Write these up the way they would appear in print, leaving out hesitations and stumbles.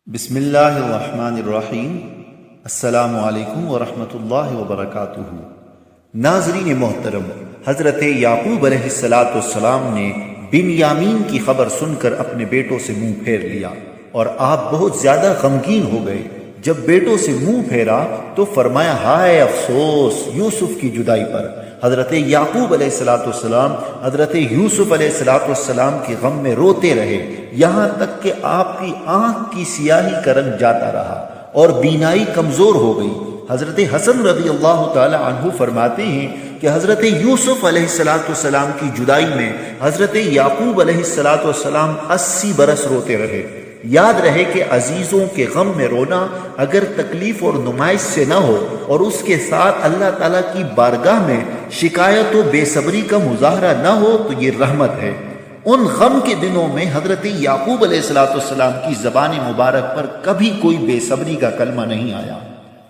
بسم اللہ الرحمن الرحیم۔ السلام علیکم ورحمۃ اللہ وبرکاتہ۔ ناظرین محترم، حضرت یعقوب علیہ السلام نے بنیامین کی خبر سن کر اپنے بیٹوں سے منہ پھیر لیا اور آپ بہت زیادہ غمگین ہو گئے۔ جب بیٹوں سے منہ پھیرا تو فرمایا، ہائے افسوس یوسف کی جدائی پر۔ حضرت یعقوب علیہ السلام حضرت یوسف علیہ السلام کے غم میں روتے رہے، یہاں تک کہ آپ کی آنکھ کی سیاہی کا رنگ جاتا رہا اور بینائی کمزور ہو گئی۔ حضرت حسن رضی اللہ تعالی عنہ فرماتے ہیں کہ حضرت یوسف علیہ السلام کی جدائی میں حضرت یعقوب علیہ السلام 80 برس روتے رہے۔ یاد رہے کہ عزیزوں کے غم میں رونا اگر تکلیف اور نمائش سے نہ ہو اور اس کے ساتھ اللہ تعالیٰ کی بارگاہ میں شکایت و بے صبری کا مظاہرہ نہ ہو تو یہ رحمت ہے۔ ان غم کے دنوں میں حضرت یعقوب علیہ السلام کی زبان مبارک پر کبھی کوئی بے صبری کا کلمہ نہیں آیا۔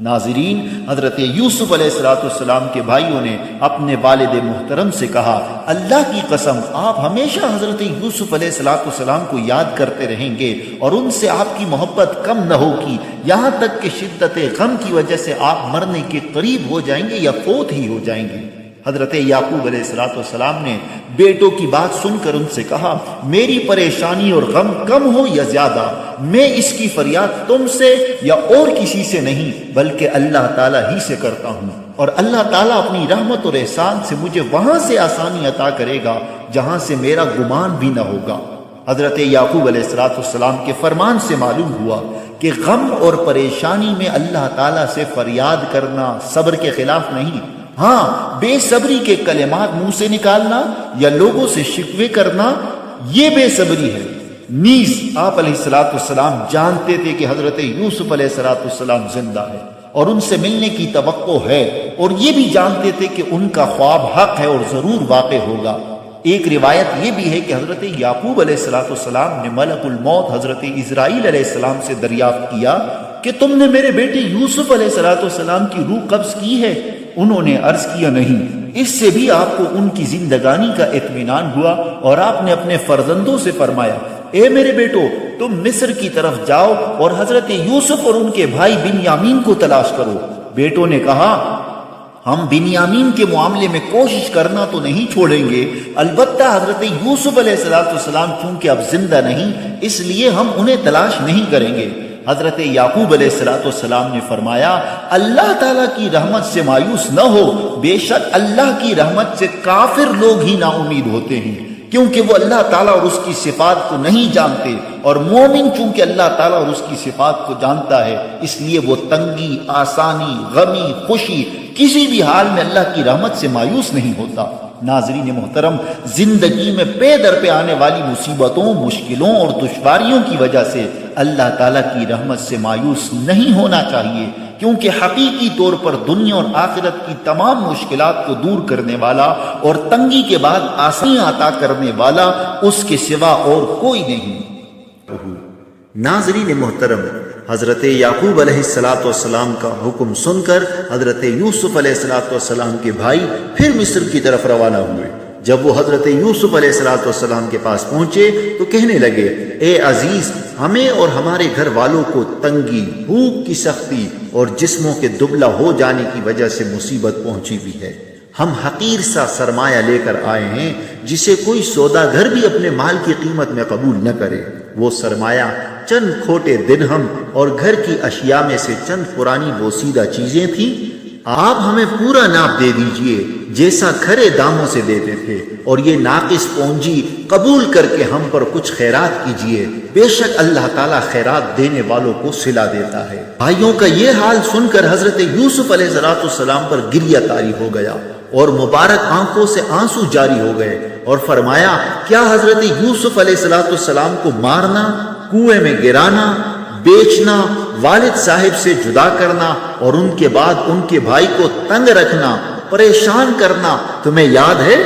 ناظرین، حضرت یوسف علیہ السلام کے بھائیوں نے اپنے والد محترم سے کہا، اللہ کی قسم آپ ہمیشہ حضرت یوسف علیہ السلام کو یاد کرتے رہیں گے اور ان سے آپ کی محبت کم نہ ہوگی، یہاں تک کہ شدت غم کی وجہ سے آپ مرنے کے قریب ہو جائیں گے یا فوت ہی ہو جائیں گے۔ حضرت یعقوب علیہ السلام نے بیٹوں کی بات سن کر ان سے کہا، میری پریشانی اور غم کم ہو یا زیادہ، میں اس کی فریاد تم سے یا اور کسی سے نہیں بلکہ اللہ تعالیٰ ہی سے کرتا ہوں، اور اللہ تعالیٰ اپنی رحمت اور احسان سے مجھے وہاں سے آسانی عطا کرے گا جہاں سے میرا گمان بھی نہ ہوگا۔ حضرت یعقوب علیہ السلام کے فرمان سے معلوم ہوا کہ غم اور پریشانی میں اللہ تعالیٰ سے فریاد کرنا صبر کے خلاف نہیں، ہاں بے صبری کے کلمات منہ سے نکالنا یا لوگوں سے شکوے کرنا یہ بے صبری ہے۔ نیز آپ علیہ السلام جانتے تھے کہ حضرت یوسف علیہ السلام زندہ ہے اور ان سے ملنے کی توقع ہے، اور یہ بھی جانتے تھے کہ ان کا خواب حق ہے اور ضرور واقع ہوگا۔ ایک روایت یہ بھی ہے کہ حضرت یعقوب علیہ السلام نے ملک الموت حضرت اسرائیل علیہ السلام سے دریافت کیا کہ تم نے میرے بیٹے یوسف علیہ السلام کی روح قبض کی ہے؟ انہوں نے عرض کیا نہیں۔ اس سے بھی آپ کو ان کی زندگانی کا اطمینان ہوا اور آپ نے اپنے فرزندوں سے فرمایا، اے میرے بیٹو تم مصر کی طرف جاؤ اور حضرت یوسف اور ان کے بھائی بنیامین کو تلاش کرو۔ بیٹوں نے کہا، ہم بنیامین کے معاملے میں کوشش کرنا تو نہیں چھوڑیں گے، البتہ حضرت یوسف علیہ السلام چونکہ اب زندہ نہیں اس لیے ہم انہیں تلاش نہیں کریں گے۔ حضرت یعقوب علیہ السلام نے فرمایا، اللہ تعالیٰ کی رحمت سے مایوس نہ ہو، بے شک اللہ کی رحمت سے کافر لوگ ہی نا امید ہوتے ہیں، کیونکہ وہ اللہ تعالیٰ اور اس کی صفات کو نہیں جانتے، اور مومن چونکہ اللہ تعالیٰ اور اس کی صفات کو جانتا ہے اس لیے وہ تنگی، آسانی، غمی، خوشی کسی بھی حال میں اللہ کی رحمت سے مایوس نہیں ہوتا۔ ناظرین محترم، زندگی میں پے در پہ آنے والی مصیبتوں، مشکلوں اور دشواریوں کی وجہ سے اللہ تعالیٰ کی رحمت سے مایوس نہیں ہونا چاہیے، کیونکہ حقیقی طور پر دنیا اور آخرت کی تمام مشکلات کو دور کرنے والا اور تنگی کے بعد آسانی عطا کرنے والا اس کے سوا اور کوئی نہیں۔ ناظرین محترم، حضرت یعقوب علیہ السلام کا حکم سن کر حضرت یوسف علیہ السلام کے بھائی پھر مصر کی طرف روانہ ہوئے۔ جب وہ حضرت یوسف علیہ السلام کے پاس پہنچے تو کہنے لگے، اے عزیز، ہمیں اور ہمارے گھر والوں کو تنگی، بھوک کی سختی اور جسموں کے دبلا ہو جانے کی وجہ سے مصیبت پہنچی ہوئی ہے۔ ہم حقیر سا سرمایہ لے کر آئے ہیں جسے کوئی سوداگر بھی اپنے مال کی قیمت میں قبول نہ کرے۔ وہ سرمایہ چند کھوٹے درہم اور گھر کی اشیاء میں سے چند پرانی بوسیدہ چیزیں تھیں۔ آپ ہمیں پورا ناپ دے دیجئے جیسا کھرے داموں سے دیتے تھے، اور یہ ناقص پونجی قبول کر کے ہم پر کچھ خیرات کیجئے، بے شک اللہ تعالیٰ خیرات دینے والوں کو صلہ دیتا ہے۔ بھائیوں کا یہ حال سن کر حضرت یوسف علیہ السلام پر گریہ طاری ہو گیا اور مبارک آنکھوں سے آنسو جاری ہو گئے، اور فرمایا، کیا حضرت یوسف علیہ السلام کو مارنا، کنویں میں گرانا، بیچنا، والد صاحب سے جدا کرنا اور ان کے بعد ان کے بھائی کو تنگ رکھنا، پریشان کرنا تمہیں یاد ہے؟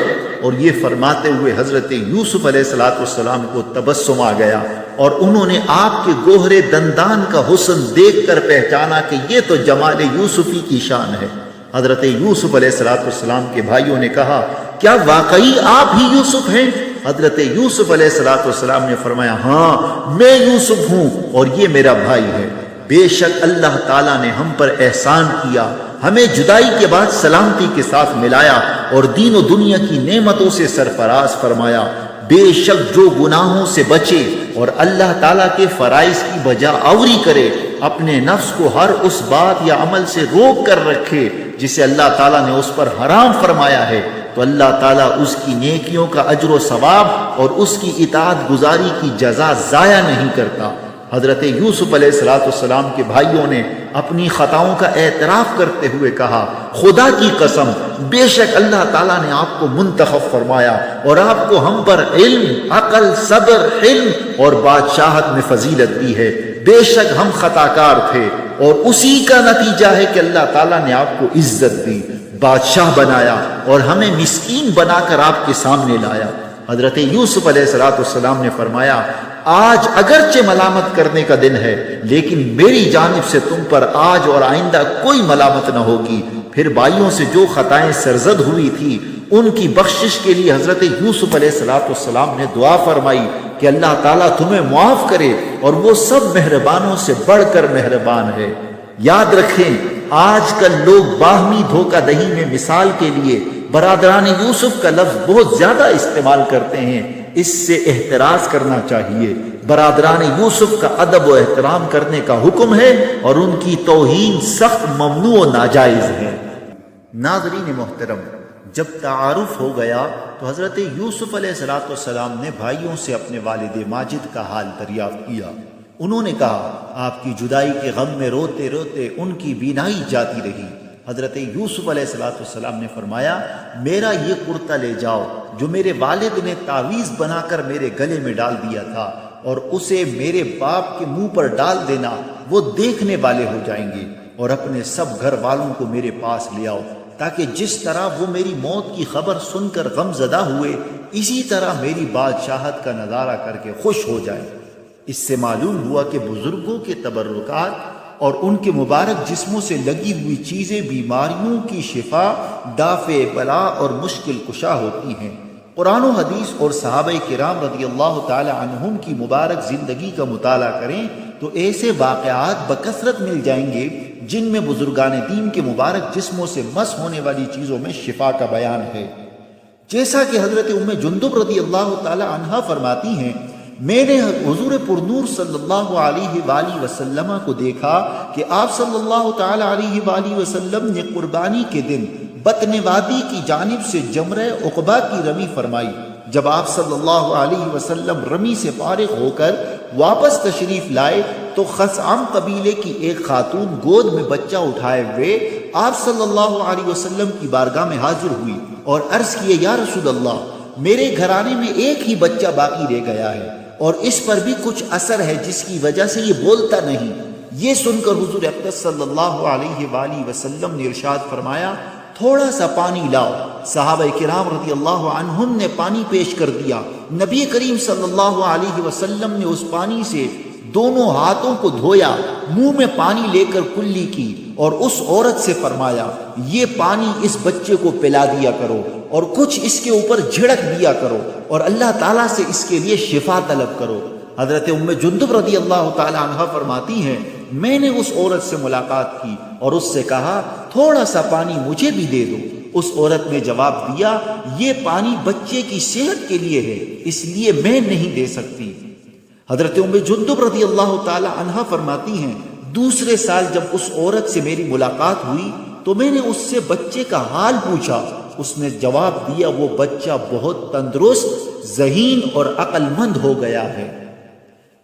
اور یہ فرماتے ہوئے حضرت یوسف علیہ السلام کو تبسم آ گیا، اور انہوں نے آپ کے گوہرے دندان کا حسن دیکھ کر پہچانا کہ یہ تو جمال یوسفی کی شان ہے۔ حضرت یوسف علیہ السلام کے بھائیوں نے کہا، کیا واقعی آپ ہی یوسف ہیں؟ حضرت یوسف علیہ السلام نے فرمایا ہاں میں یوسف ہوں اور یہ میرا بھائی ہے۔ بے شک اللہ تعالیٰ نے ہم پر احسان کیا، ہمیں جدائی کے بعد سلامتی کے ساتھ ملایا اور دین و دنیا کی نعمتوں سے سرفراز فرمایا۔ بے شک جو گناہوں سے بچے اور اللہ تعالیٰ کے فرائض کی بجا آوری کرے، اپنے نفس کو ہر اس بات یا عمل سے روک کر رکھے جسے اللہ تعالیٰ نے اس پر حرام فرمایا ہے، تو اللہ تعالیٰ اس کی نیکیوں کا اجر و ثواب اور اس کی اطاعت گزاری کی جزا ضائع نہیں کرتا۔ حضرت یوسف علیہ السلام کے بھائیوں نے اپنی خطاؤں کا اعتراف کرتے ہوئے کہا خدا کی قسم بے شک اللہ تعالیٰ نے آپ کو منتخب فرمایا اور آپ کو ہم پر علم، عقل، صبر، حلم اور بادشاہت میں فضیلت دی ہے۔ بے شک ہم خطا کار تھے اور اسی کا نتیجہ ہے کہ اللہ تعالیٰ نے آپ کو عزت دی، بادشاہ بنایا اور ہمیں مسکین بنا کر آپ کے سامنے لایا۔ حضرت یوسف علیہ السلام نے فرمایا آج اگرچہ ملامت کرنے کا دن ہے لیکن میری جانب سے تم پر آج اور آئندہ کوئی ملامت نہ ہوگی۔ پھر بھائیوں سے جو خطائیں سرزد ہوئی تھی ان کی بخشش کے لیے حضرت یوسف علیہ السلام نے دعا فرمائی کہ اللہ تعالیٰ تمہیں معاف کرے اور وہ سب مہربانوں سے بڑھ کر مہربان ہے۔ یاد رکھیں آج کل لوگ باہمی دھوکہ دہی میں مثال کے لیے برادران یوسف کا لفظ بہت زیادہ استعمال کرتے ہیں، اس سے احتراز کرنا چاہیے۔ برادران یوسف کا ادب و احترام کرنے کا حکم ہے اور ان کی توہین سخت ممنوع و ناجائز ہے۔ ناظرین محترم، جب تعارف ہو گیا تو حضرت یوسف علیہ السلام نے بھائیوں سے اپنے والد ماجد کا حال دریافت کیا۔ انہوں نے کہا آپ کی جدائی کے غم میں روتے روتے ان کی بینائی جاتی رہی۔ حضرت یوسف علیہ السلام نے فرمایا میرا یہ کرتا لے جاؤ جو میرے والد نے تعویذ بنا کر میرے گلے میں ڈال دیا تھا اور اسے میرے باپ کے منہ پر ڈال دینا، وہ دیکھنے والے ہو جائیں گے، اور اپنے سب گھر والوں کو میرے پاس لے آؤ تاکہ جس طرح وہ میری موت کی خبر سن کر غم زدہ ہوئے اسی طرح میری بادشاہت کا نظارہ کر کے خوش ہو جائیں۔ اس سے معلوم ہوا کہ بزرگوں کے تبرکات اور ان کے مبارک جسموں سے لگی ہوئی چیزیں بیماریوں کی شفا، دافع بلا اور مشکل کشا ہوتی ہیں۔ قرآن و حدیث اور صحابہ کرام رضی اللہ تعالی عنہم کی مبارک زندگی کا مطالعہ کریں تو ایسے واقعات بکثرت مل جائیں گے جن میں بزرگان دین کے مبارک جسموں سے مس ہونے والی چیزوں میں شفا کا بیان ہے۔ جیسا کہ حضرت ام جندب رضی اللہ تعالی عنہا فرماتی ہیں میں نے حضور پرنور صلی اللہ علیہ وآلہ وسلم کو دیکھا کہ آپ صلی اللہ تعالی علیہ وآلہ وسلم نے قربانی کے دن بطن وادی کی جانب سے جمرہ عقبہ کی رمی فرمائی۔ جب آپ صلی اللہ علیہ وسلم رمی سے فارغ ہو کر واپس تشریف لائے تو خثعم قبیلے کی ایک خاتون گود میں بچہ اٹھائے ہوئے آپ صلی اللہ علیہ وسلم کی بارگاہ میں حاضر ہوئی اور عرض کیے یا رسول اللہ میرے گھرانے میں ایک ہی بچہ باقی رہ گیا ہے اور اس پر بھی کچھ اثر ہے جس کی وجہ سے یہ بولتا نہیں۔ یہ سن کر حضور اقدس صلی اللہ علیہ وآلہ وسلم نے ارشاد فرمایا تھوڑا سا پانی لاؤ۔ صحابہ کرام رضی اللہ عنہم نے پانی پیش کر دیا۔ نبی کریم صلی اللہ علیہ وسلم نے اس پانی سے دونوں ہاتھوں کو دھویا، منہ میں پانی لے کر کلی کی اور اس عورت سے فرمایا یہ پانی اس بچے کو پلا دیا کرو اور کچھ اس کے اوپر جھڑک دیا کرو اور اللہ تعالیٰ سے اس کے لیے شفا طلب کرو۔ حضرت ام جندب رضی اللہ تعالی عنہ فرماتی ہیں میں نے اس عورت سے ملاقات کی اور اس سے کہا تھوڑا سا پانی مجھے بھی دے دو۔ اس عورت نے جواب دیا یہ پانی بچے کی صحت کے لیے ہے اس لیے میں نہیں دے سکتی۔ حضرت ام جندب رضی اللہ تعالی عنہ فرماتی ہیں دوسرے سال جب اس عورت سے میری ملاقات ہوئی تو میں نے اس سے بچے کا حال پوچھا۔ اس نے جواب دیا وہ بچہ بہت تندرست، ذہین اور عقل مند ہو گیا ہے۔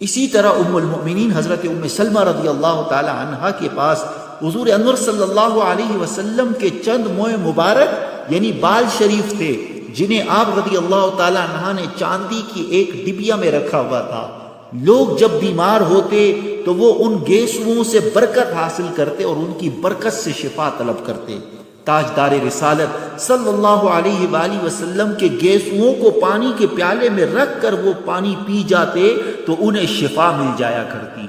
اسی طرح ام المؤمنین حضرت ام سلمہ رضی اللہ تعالی عنہا کے پاس حضور انور صلی اللہ علیہ وسلم کے چند موئے مبارک یعنی بال شریف تھے جنہیں آپ رضی اللہ تعالی عنہ نے چاندی کی ایک ڈبیا میں رکھا ہوا تھا۔ لوگ جب بیمار ہوتے تو وہ ان گیسوؤں سے برکت حاصل کرتے اور ان کی برکت سے شفا طلب کرتے۔ تاجدار رسالت صلی اللہ علیہ وآلہ وسلم کے گیسوؤں کو پانی کے پیالے میں رکھ کر وہ پانی پی جاتے تو انہیں شفا مل جایا کرتی۔